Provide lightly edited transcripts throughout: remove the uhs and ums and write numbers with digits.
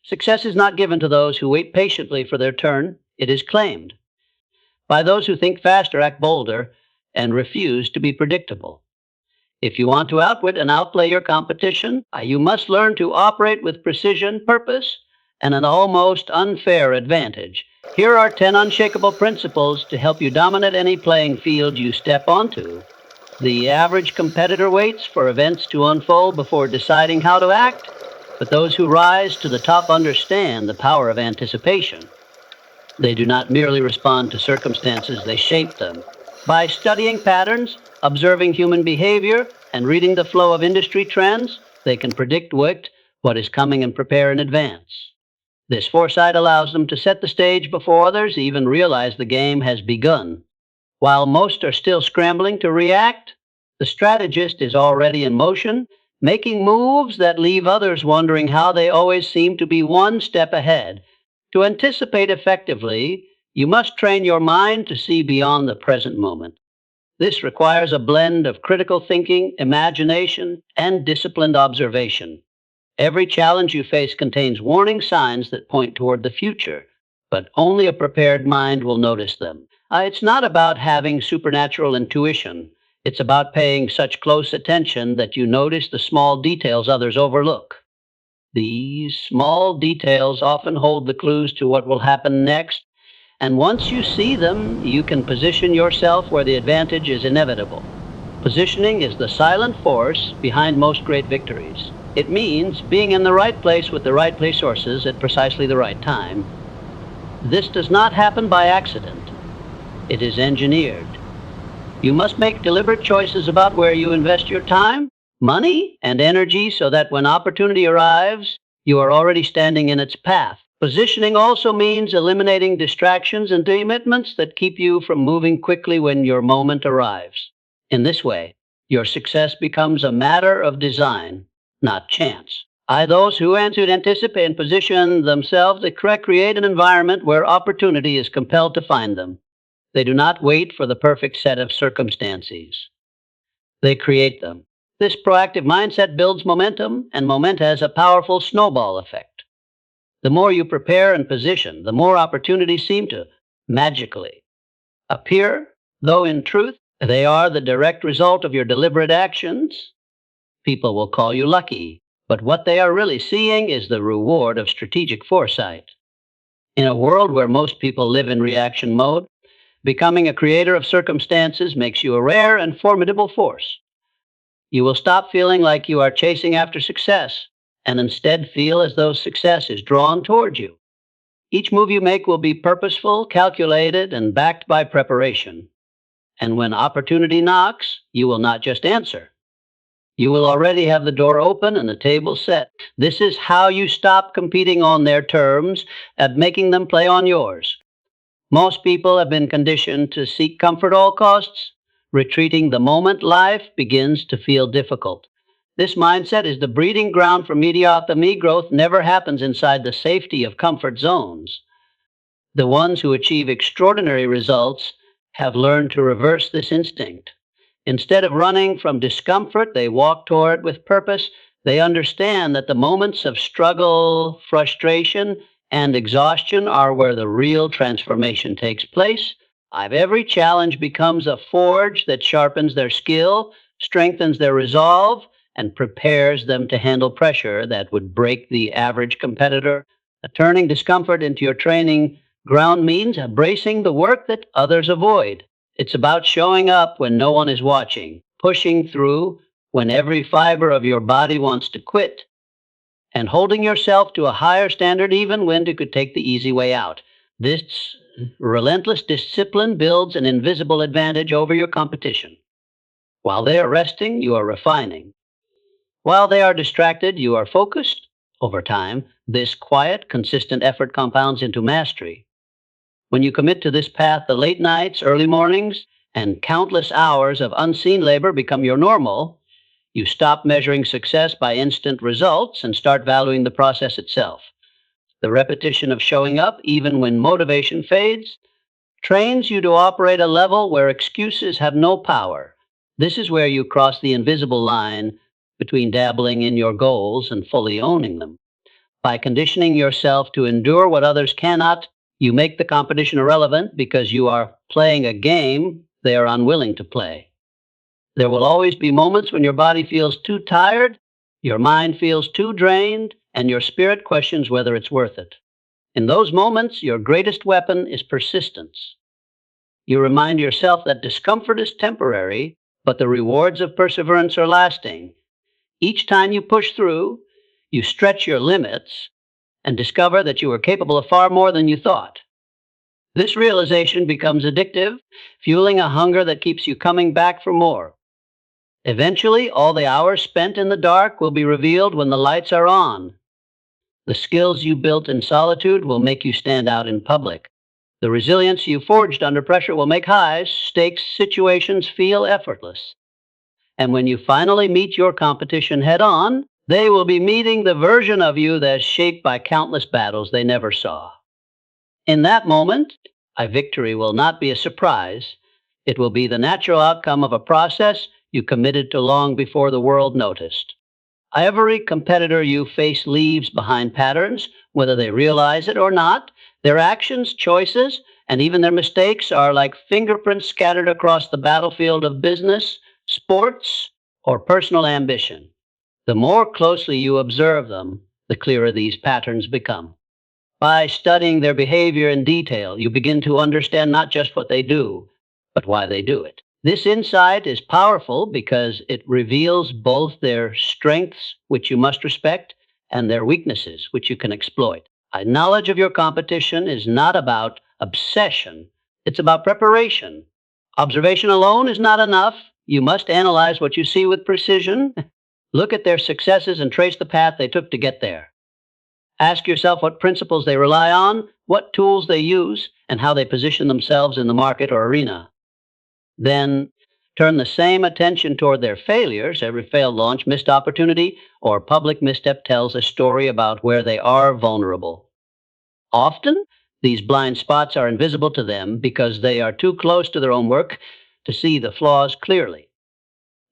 Success is not given to those who wait patiently for their turn, it is claimed by those who think faster, act bolder, and refuse to be predictable. If you want to outwit and outplay your competition, you must learn to operate with precision, purpose, and an almost unfair advantage. Here are 10 unshakable principles to help you dominate any playing field you step onto. The average competitor waits for events to unfold before deciding how to act, but those who rise to the top understand the power of anticipation. They do not merely respond to circumstances, they shape them. By studying patterns, observing human behavior, and reading the flow of industry trends, they can predict what is coming and prepare in advance. This foresight allows them to set the stage before others even realize the game has begun. While most are still scrambling to react, the strategist is already in motion, making moves that leave others wondering how they always seem to be one step ahead. To anticipate effectively, you must train your mind to see beyond the present moment. This requires a blend of critical thinking, imagination, and disciplined observation. Every challenge you face contains warning signs that point toward the future, but only a prepared mind will notice them. It's not about having supernatural intuition. It's about paying such close attention that you notice the small details others overlook. These small details often hold the clues to what will happen next, and once you see them, you can position yourself where the advantage is inevitable. Positioning is the silent force behind most great victories. It means being in the right place with the right resources at precisely the right time. This does not happen by accident. It is engineered. You must make deliberate choices about where you invest your time, money, and energy so that when opportunity arrives, you are already standing in its path. Positioning also means eliminating distractions and commitments that keep you from moving quickly when your moment arrives. In this way, your success becomes a matter of design, not chance. Those who anticipate and position themselves to create an environment where opportunity is compelled to find them. They do not wait for the perfect set of circumstances. They create them. This proactive mindset builds momentum, and momentum has a powerful snowball effect. The more you prepare and position, the more opportunities seem to magically appear, though in truth, they are the direct result of your deliberate actions. People will call you lucky, but what they are really seeing is the reward of strategic foresight. In a world where most people live in reaction mode, becoming a creator of circumstances makes you a rare and formidable force. You will stop feeling like you are chasing after success, and instead feel as though success is drawn toward you. Each move you make will be purposeful, calculated, and backed by preparation. And when opportunity knocks, you will not just answer. You will already have the door open and the table set. This is how you stop competing on their terms and making them play on yours. Most people have been conditioned to seek comfort at all costs. Retreating the moment life begins to feel difficult. This mindset is the breeding ground for mediocrity. Growth never happens inside the safety of comfort zones. The ones who achieve extraordinary results have learned to reverse this instinct. Instead of running from discomfort, they walk toward it with purpose. They understand that the moments of struggle, frustration, and exhaustion are where the real transformation takes place. Every challenge becomes a forge that sharpens their skill, strengthens their resolve, and prepares them to handle pressure that would break the average competitor. Turning discomfort into your training ground means embracing the work that others avoid. It's about showing up when no one is watching, pushing through when every fiber of your body wants to quit, and holding yourself to a higher standard even when you could take the easy way out. This relentless discipline builds an invisible advantage over your competition. While they are resting, you are refining. While they are distracted, you are focused. Over time, this quiet, consistent effort compounds into mastery. When you commit to this path, the late nights, early mornings, and countless hours of unseen labor become your normal. You stop measuring success by instant results and start valuing the process itself. The repetition of showing up, even when motivation fades, trains you to operate a level where excuses have no power. This is where you cross the invisible line between dabbling in your goals and fully owning them. By conditioning yourself to endure what others cannot, you make the competition irrelevant because you are playing a game they are unwilling to play. There will always be moments when your body feels too tired, your mind feels too drained, and your spirit questions whether it's worth it. In those moments, your greatest weapon is persistence. You remind yourself that discomfort is temporary, but the rewards of perseverance are lasting. Each time you push through, you stretch your limits and discover that you are capable of far more than you thought. This realization becomes addictive, fueling a hunger that keeps you coming back for more. Eventually, all the hours spent in the dark will be revealed when the lights are on. The skills you built in solitude will make you stand out in public. The resilience you forged under pressure will make high-stakes situations feel effortless. And when you finally meet your competition head-on, they will be meeting the version of you that's shaped by countless battles they never saw. In that moment, a victory will not be a surprise. It will be the natural outcome of a process you committed to long before the world noticed. Every competitor you face leaves behind patterns, whether they realize it or not. Their actions, choices, and even their mistakes are like fingerprints scattered across the battlefield of business, sports, or personal ambition. The more closely you observe them, the clearer these patterns become. By studying their behavior in detail, you begin to understand not just what they do, but why they do it. This insight is powerful because it reveals both their strengths, which you must respect, and their weaknesses, which you can exploit. A knowledge of your competition is not about obsession, it's about preparation. Observation alone is not enough. You must analyze what you see with precision, look at their successes, and trace the path they took to get there. Ask yourself what principles they rely on, what tools they use, and how they position themselves in the market or arena. Then turn the same attention toward their failures. Every failed launch, missed opportunity, or public misstep tells a story about where they are vulnerable. Often, these blind spots are invisible to them because they are too close to their own work to see the flaws clearly.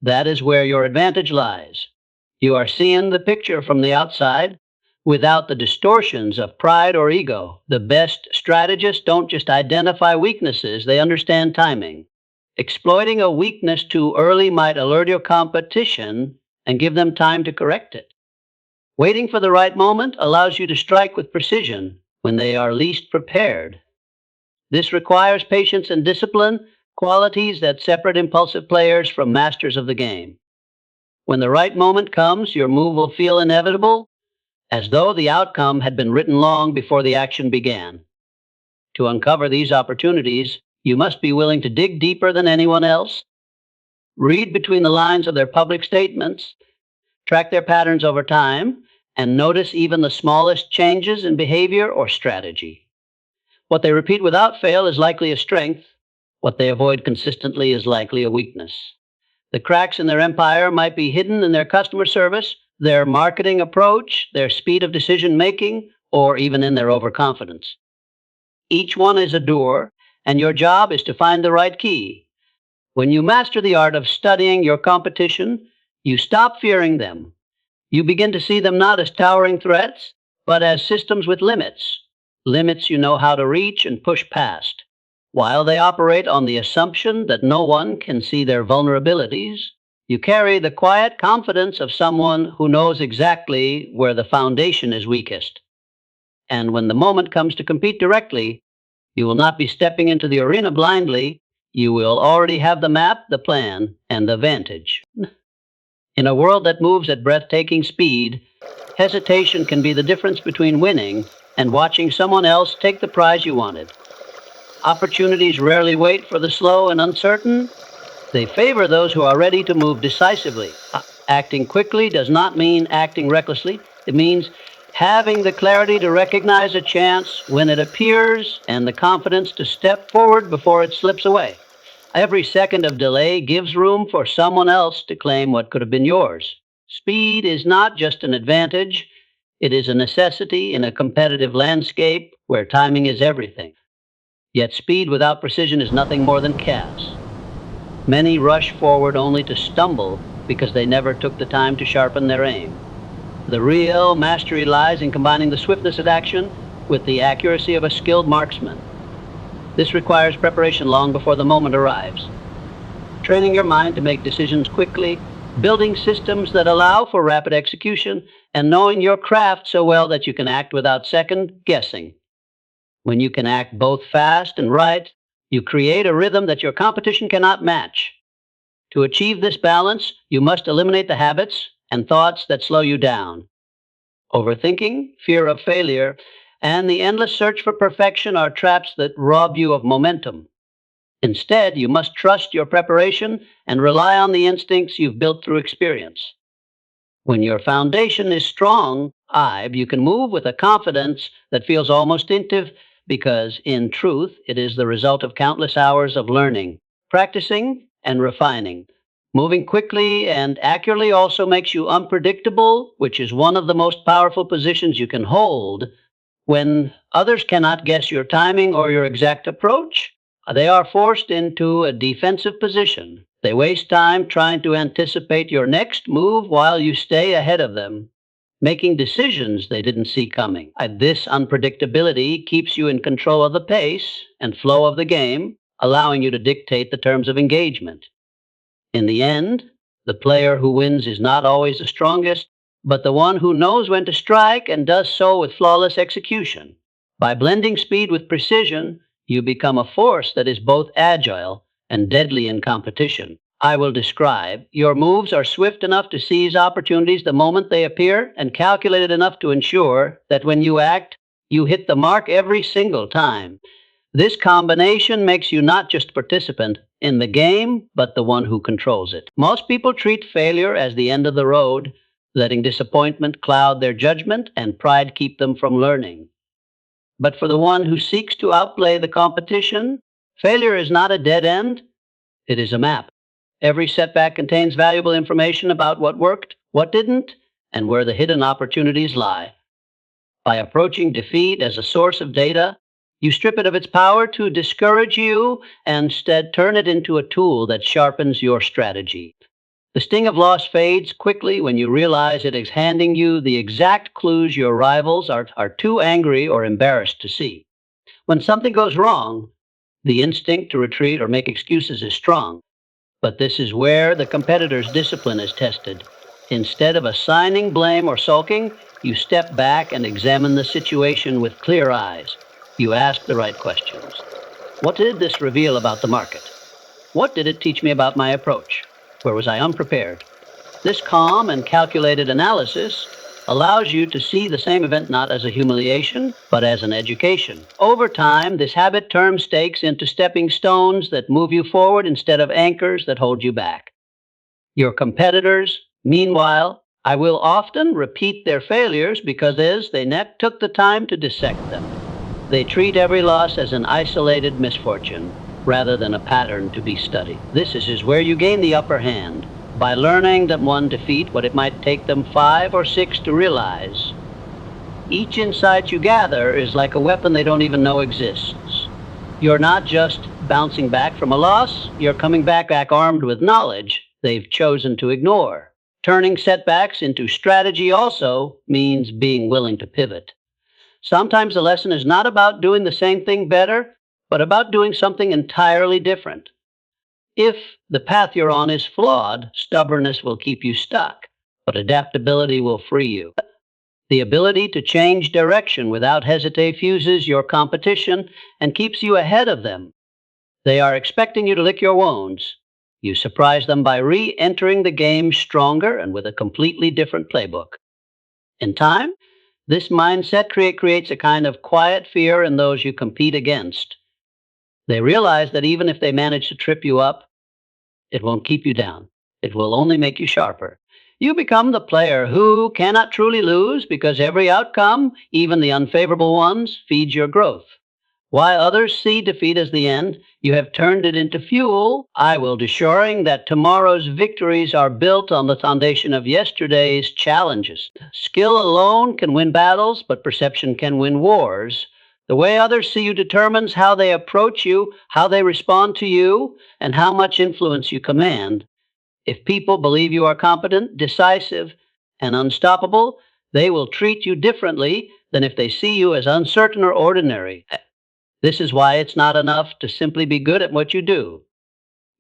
That is where your advantage lies. You are seeing the picture from the outside without the distortions of pride or ego. The best strategists don't just identify weaknesses, they understand timing. Exploiting a weakness too early might alert your competition and give them time to correct it. Waiting for the right moment allows you to strike with precision when they are least prepared. This requires patience and discipline, qualities that separate impulsive players from masters of the game. When the right moment comes, your move will feel inevitable, as though the outcome had been written long before the action began. To uncover these opportunities, you must be willing to dig deeper than anyone else, read between the lines of their public statements, track their patterns over time, and notice even the smallest changes in behavior or strategy. What they repeat without fail is likely a strength. What they avoid consistently is likely a weakness. The cracks in their empire might be hidden in their customer service, their marketing approach, their speed of decision making, or even in their overconfidence. Each one is a door, and your job is to find the right key. When you master the art of studying your competition, you stop fearing them. You begin to see them not as towering threats, but as systems with limits. Limits you know how to reach and push past. While they operate on the assumption that no one can see their vulnerabilities, you carry the quiet confidence of someone who knows exactly where the foundation is weakest. And when the moment comes to compete directly, you will not be stepping into the arena blindly. You will already have the map, the plan, and the vantage. In a world that moves at breathtaking speed, hesitation can be the difference between winning and watching someone else take the prize you wanted. Opportunities rarely wait for the slow and uncertain. They favor those who are ready to move decisively. Acting quickly does not mean acting recklessly. It means having the clarity to recognize a chance when it appears and the confidence to step forward before it slips away. Every second of delay gives room for someone else to claim what could have been yours. Speed is not just an advantage, it is a necessity in a competitive landscape where timing is everything. Yet speed without precision is nothing more than chaos. Many rush forward only to stumble because they never took the time to sharpen their aim. The real mastery lies in combining the swiftness of action with the accuracy of a skilled marksman. This requires preparation long before the moment arrives. Training your mind to make decisions quickly, building systems that allow for rapid execution, and knowing your craft so well that you can act without second guessing. When you can act both fast and right, you create a rhythm that your competition cannot match. To achieve this balance, you must eliminate the habits and thoughts that slow you down. Overthinking, fear of failure, and the endless search for perfection are traps that rob you of momentum. Instead, you must trust your preparation and rely on the instincts you've built through experience. When your foundation is strong, you can move with a confidence that feels almost intuitive because, in truth, it is the result of countless hours of learning, practicing, and refining. Moving quickly and accurately also makes you unpredictable, which is one of the most powerful positions you can hold. When others cannot guess your timing or your exact approach, they are forced into a defensive position. They waste time trying to anticipate your next move while you stay ahead of them, making decisions they didn't see coming. This unpredictability keeps you in control of the pace and flow of the game, allowing you to dictate the terms of engagement. In the end, the player who wins is not always the strongest, but the one who knows when to strike and does so with flawless execution. By blending speed with precision, you become a force that is both agile and deadly in competition. I will describe. Your moves are swift enough to seize opportunities the moment they appear and calculated enough to ensure that when you act, you hit the mark every single time. This combination makes you not just a participant in the game, but the one who controls it. Most people treat failure as the end of the road, letting disappointment cloud their judgment and pride keep them from learning. But for the one who seeks to outplay the competition, failure is not a dead end, it is a map. Every setback contains valuable information about what worked, what didn't, and where the hidden opportunities lie. By approaching defeat as a source of data, you strip it of its power to discourage you and instead turn it into a tool that sharpens your strategy. The sting of loss fades quickly when you realize it is handing you the exact clues your rivals are too angry or embarrassed to see. When something goes wrong, the instinct to retreat or make excuses is strong. But this is where the competitor's discipline is tested. Instead of assigning blame or sulking, you step back and examine the situation with clear eyes. You ask the right questions. What did this reveal about the market? What did it teach me about my approach? Where was I unprepared? This calm and calculated analysis allows you to see the same event not as a humiliation, but as an education. Over time, this habit turns stakes into stepping stones that move you forward instead of anchors that hold you back. Your competitors, meanwhile, I will often repeat their failures because they took the time to dissect them. They treat every loss as an isolated misfortune rather than a pattern to be studied. This is where you gain the upper hand, by learning that one defeat what it might take them 5 or 6 to realize. Each insight you gather is like a weapon they don't even know exists. You're not just bouncing back from a loss, you're coming back armed with knowledge they've chosen to ignore. Turning setbacks into strategy also means being willing to pivot. Sometimes the lesson is not about doing the same thing better, but about doing something entirely different. If the path you're on is flawed, stubbornness will keep you stuck, but adaptability will free you. The ability to change direction without hesitate fuses your competition and keeps you ahead of them. They are expecting you to lick your wounds. You surprise them by re-entering the game stronger and with a completely different playbook. In time, this mindset creates a kind of quiet fear in those you compete against. They realize that even if they manage to trip you up, it won't keep you down. It will only make you sharper. You become the player who cannot truly lose because every outcome, even the unfavorable ones, feeds your growth. While others see defeat as the end, you have turned it into fuel. I will assuring that tomorrow's victories are built on the foundation of yesterday's challenges. Skill alone can win battles, but perception can win wars. The way others see you determines how they approach you, how they respond to you, and how much influence you command. If people believe you are competent, decisive, and unstoppable, They will treat you differently than if they see you as uncertain or ordinary. This is why it's not enough to simply be good at what you do.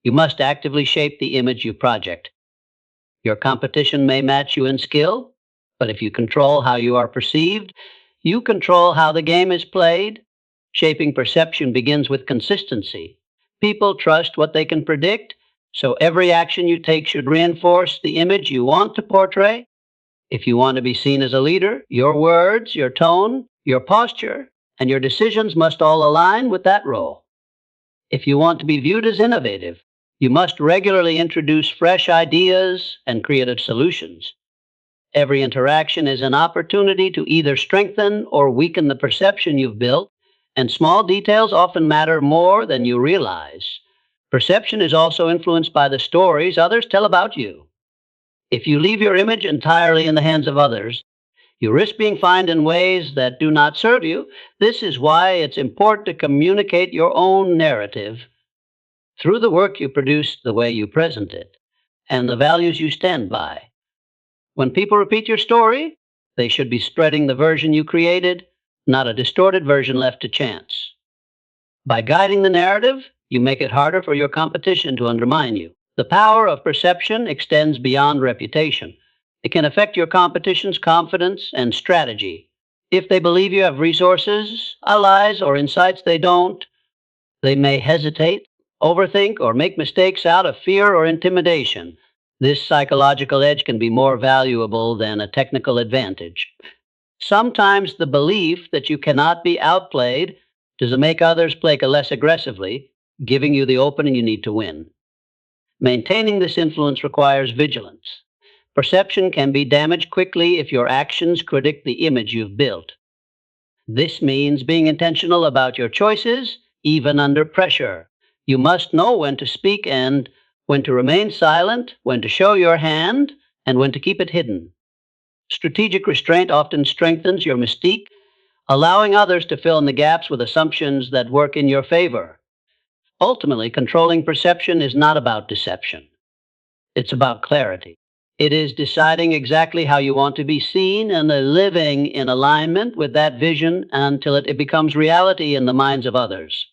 You must actively shape the image you project. Your competition may match you in skill, but if you control how you are perceived, you control how the game is played. Shaping perception begins with consistency. People trust what they can predict, so every action you take should reinforce the image you want to portray. If you want to be seen as a leader, your words, your tone, your posture, and your decisions must all align with that role. If you want to be viewed as innovative, you must regularly introduce fresh ideas and creative solutions. Every interaction is an opportunity to either strengthen or weaken the perception you've built, and small details often matter more than you realize. Perception is also influenced by the stories others tell about you. If you leave your image entirely in the hands of others, you risk being fined in ways that do not serve you. This is why it's important to communicate your own narrative through the work you produce, the way you present it, and the values you stand by. When people repeat your story, they should be spreading the version you created, not a distorted version left to chance. By guiding the narrative, you make it harder for your competition to undermine you. The power of perception extends beyond reputation. It can affect your competition's confidence and strategy. If they believe you have resources, allies, or insights they don't, they may hesitate, overthink, or make mistakes out of fear or intimidation. This psychological edge can be more valuable than a technical advantage. Sometimes the belief that you cannot be outplayed does make others play less aggressively, giving you the opening you need to win. Maintaining this influence requires vigilance. Perception can be damaged quickly if your actions predict the image you've built. This means being intentional about your choices, even under pressure. You must know when to speak and when to remain silent, when to show your hand, and when to keep it hidden. Strategic restraint often strengthens your mystique, allowing others to fill in the gaps with assumptions that work in your favor. Ultimately, controlling perception is not about deception. It's about clarity. It is deciding exactly how you want to be seen and living in alignment with that vision until it becomes reality in the minds of others.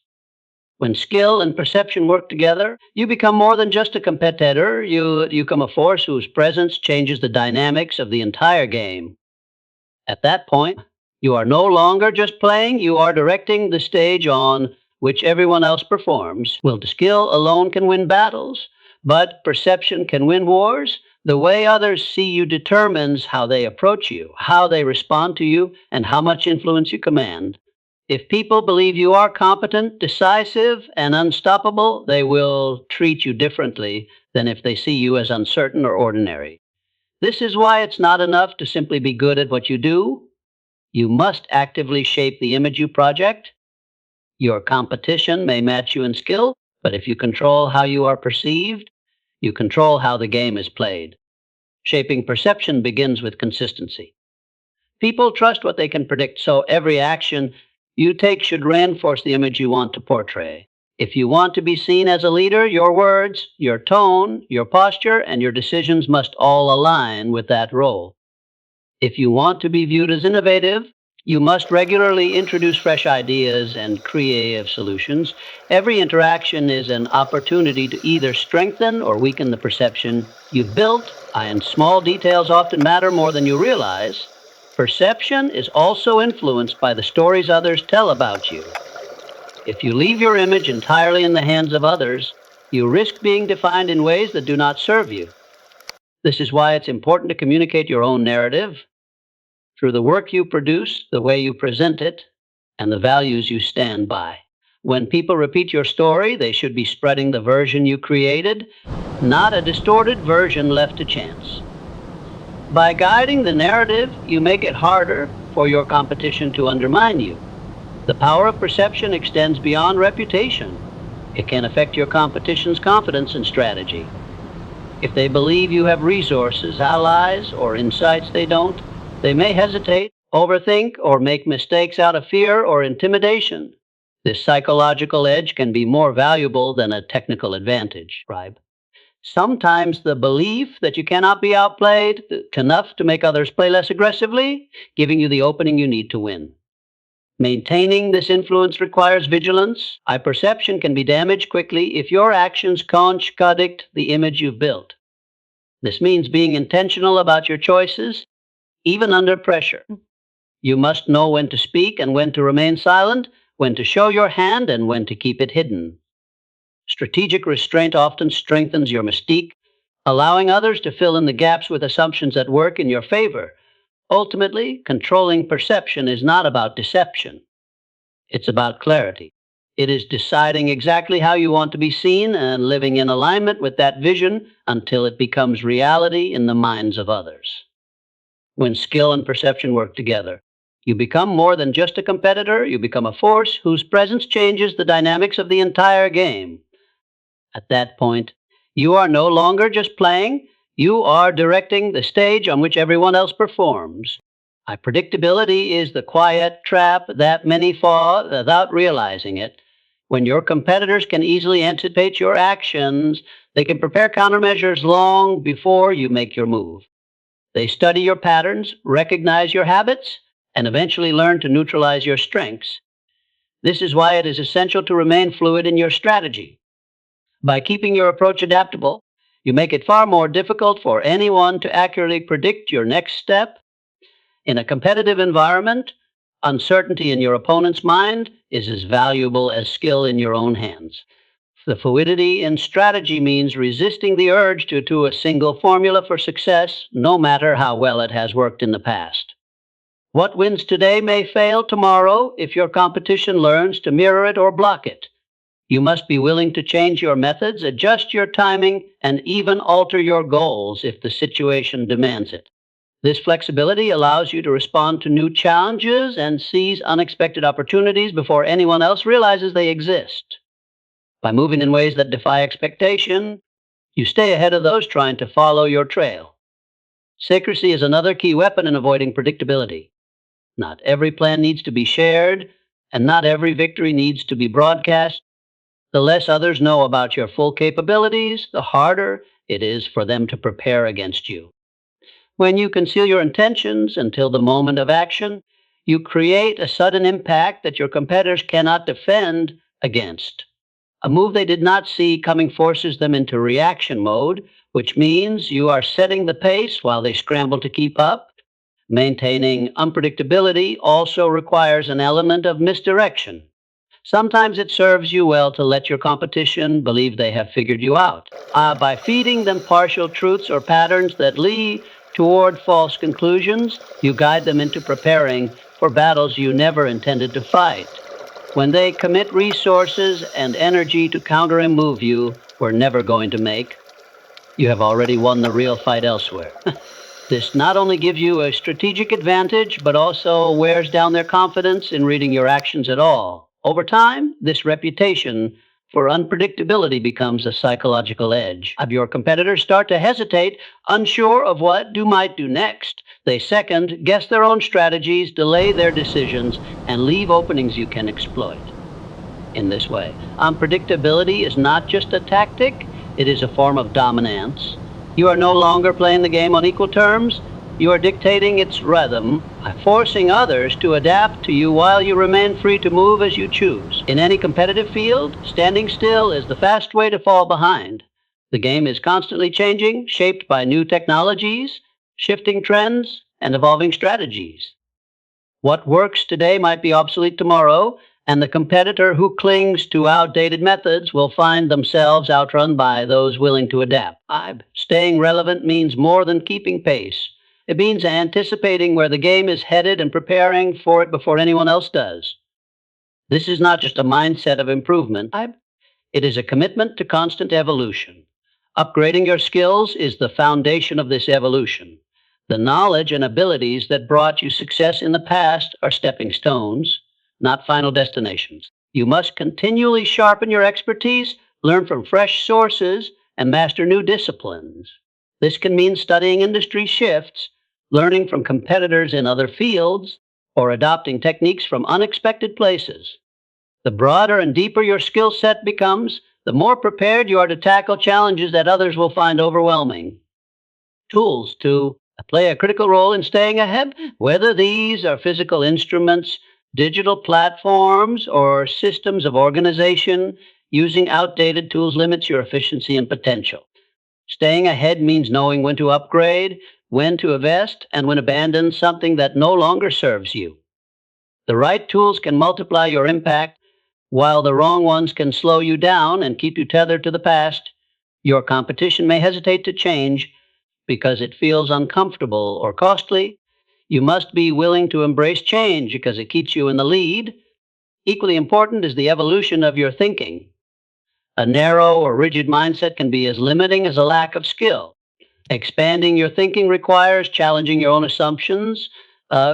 When skill and perception work together, you become more than just a competitor. You become a force whose presence changes the dynamics of the entire game. At that point, you are no longer just playing, you are directing the stage on which everyone else performs. Well, skill alone can win battles, but perception can win wars. The way others see you determines how they approach you, how they respond to you, and how much influence you command. If people believe you are competent, decisive, and unstoppable, they will treat you differently than if they see you as uncertain or ordinary. This is why it's not enough to simply be good at what you do. You must actively shape the image you project. Your competition may match you in skill, but if you control how you are perceived, you control how the game is played. Shaping perception begins with consistency. People trust what they can predict, so every action you take should reinforce the image you want to portray. If you want to be seen as a leader, your words, your tone, your posture, and your decisions must all align with that role. If you want to be viewed as innovative, you must regularly introduce fresh ideas and creative solutions. Every interaction is an opportunity to either strengthen or weaken the perception you've built, and small details often matter more than you realize. Perception is also influenced by the stories others tell about you. If you leave your image entirely in the hands of others, you risk being defined in ways that do not serve you. This is why it's important to communicate your own narrative through the work you produce, the way you present it, and the values you stand by. When people repeat your story, they should be spreading the version you created, not a distorted version left to chance. By guiding the narrative, you make it harder for your competition to undermine you. The power of perception extends beyond reputation. It can affect your competition's confidence and strategy. If they believe you have resources, allies, or insights they don't, they may hesitate, overthink, or make mistakes out of fear or intimidation. This psychological edge can be more valuable than a technical advantage, right? Sometimes the belief that you cannot be outplayed enough to make others play less aggressively, giving you the opening you need to win. Maintaining this influence requires vigilance. Eye perception can be damaged quickly if your actions contradict the image you've built. This means being intentional about your choices, even under pressure. You must know when to speak and when to remain silent, when to show your hand and when to keep it hidden. Strategic restraint often strengthens your mystique, allowing others to fill in the gaps with assumptions that work in your favor. Ultimately, controlling perception is not about deception. It's about clarity. It is deciding exactly how you want to be seen and living in alignment with that vision until it becomes reality in the minds of others. When skill and perception work together, you become more than just a competitor, you become a force whose presence changes the dynamics of the entire game. At that point, you are no longer just playing, you are directing the stage on which everyone else performs. Predictability is the quiet trap that many fall without realizing it. When your competitors can easily anticipate your actions, they can prepare countermeasures long before you make your move. They study your patterns, recognize your habits, and eventually learn to neutralize your strengths. This is why it is essential to remain fluid in your strategy. By keeping your approach adaptable, you make it far more difficult for anyone to accurately predict your next step. In a competitive environment, uncertainty in your opponent's mind is as valuable as skill in your own hands. The fluidity in strategy means resisting the urge to a single formula for success, no matter how well it has worked in the past. What wins today may fail tomorrow if your competition learns to mirror it or block it. You must be willing to change your methods, adjust your timing, and even alter your goals if the situation demands it. This flexibility allows you to respond to new challenges and seize unexpected opportunities before anyone else realizes they exist. By moving in ways that defy expectation, you stay ahead of those trying to follow your trail. Secrecy is another key weapon in avoiding predictability. Not every plan needs to be shared, and not every victory needs to be broadcast. The less others know about your full capabilities, the harder it is for them to prepare against you. When you conceal your intentions until the moment of action, you create a sudden impact that your competitors cannot defend against. A move they did not see coming forces them into reaction mode, which means you are setting the pace while they scramble to keep up. Maintaining unpredictability also requires an element of misdirection. Sometimes it serves you well to let your competition believe they have figured you out. By feeding them partial truths or patterns that lead toward false conclusions, you guide them into preparing for battles you never intended to fight. When they commit resources and energy to counter a move you were never going to make, you have already won the real fight elsewhere. This not only gives you a strategic advantage, but also wears down their confidence in reading your actions at all. Over time, this reputation for unpredictability becomes a psychological edge. Your competitors start to hesitate, unsure of what you might do next. They second guess their own strategies, delay their decisions, and leave openings you can exploit. In this way, unpredictability is not just a tactic, it is a form of dominance. You are no longer playing the game on equal terms. You are dictating its rhythm, forcing others to adapt to you while you remain free to move as you choose. In any competitive field, standing still is the fast way to fall behind. The game is constantly changing, shaped by new technologies, shifting trends, and evolving strategies. What works today might be obsolete tomorrow, and the competitor who clings to outdated methods will find themselves outrun by those willing to adapt. Staying relevant means more than keeping pace. It means anticipating where the game is headed and preparing for it before anyone else does. This is not just a mindset of improvement. It is a commitment to constant evolution. Upgrading your skills is the foundation of this evolution. The knowledge and abilities that brought you success in the past are stepping stones, not final destinations. You must continually sharpen your expertise, learn from fresh sources, and master new disciplines. This can mean studying industry shifts, learning from competitors in other fields, or adopting techniques from unexpected places. The broader and deeper your skill set becomes, the more prepared you are to tackle challenges that others will find overwhelming. Tools to play a critical role in staying ahead, whether these are physical instruments, digital platforms, or systems of organization. Using outdated tools limits your efficiency and potential. Staying ahead means knowing when to upgrade, when to invest, and when to abandon something that no longer serves you. The right tools can multiply your impact, while the wrong ones can slow you down and keep you tethered to the past. Your competition may hesitate to change because it feels uncomfortable or costly. You must be willing to embrace change because it keeps you in the lead. Equally important is the evolution of your thinking. A narrow or rigid mindset can be as limiting as a lack of skill. Expanding your thinking requires challenging your own assumptions,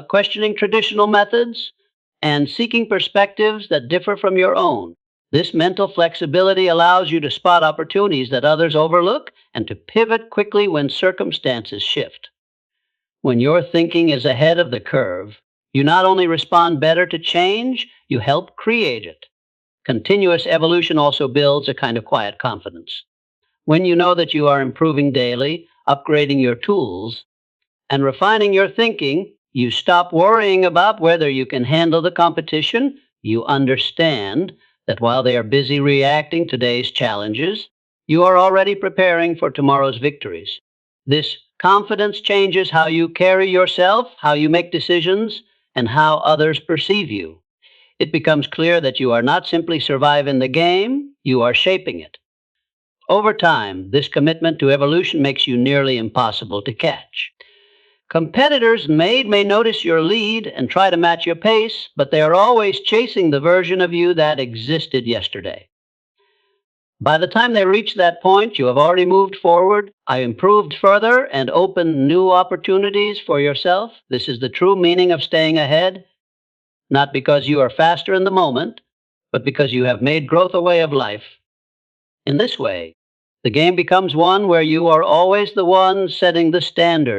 questioning traditional methods, and seeking perspectives that differ from your own. This mental flexibility allows you to spot opportunities that others overlook and to pivot quickly when circumstances shift. When your thinking is ahead of the curve, you not only respond better to change, you help create it. Continuous evolution also builds a kind of quiet confidence. When you know that you are improving daily, upgrading your tools, and refining your thinking, you stop worrying about whether you can handle the competition. You understand that while they are busy reacting to today's challenges, you are already preparing for tomorrow's victories. This confidence changes how you carry yourself, how you make decisions, and how others perceive you. It becomes clear that you are not simply surviving the game, you are shaping it. Over time, this commitment to evolution makes you nearly impossible to catch. Competitors may notice your lead and try to match your pace, but they are always chasing the version of you that existed yesterday. By the time they reach that point, you have already moved forward, improved further, and opened new opportunities for yourself. This is the true meaning of staying ahead, not because you are faster in the moment, but because you have made growth a way of life. In this way, the game becomes one where you are always the one setting the standard.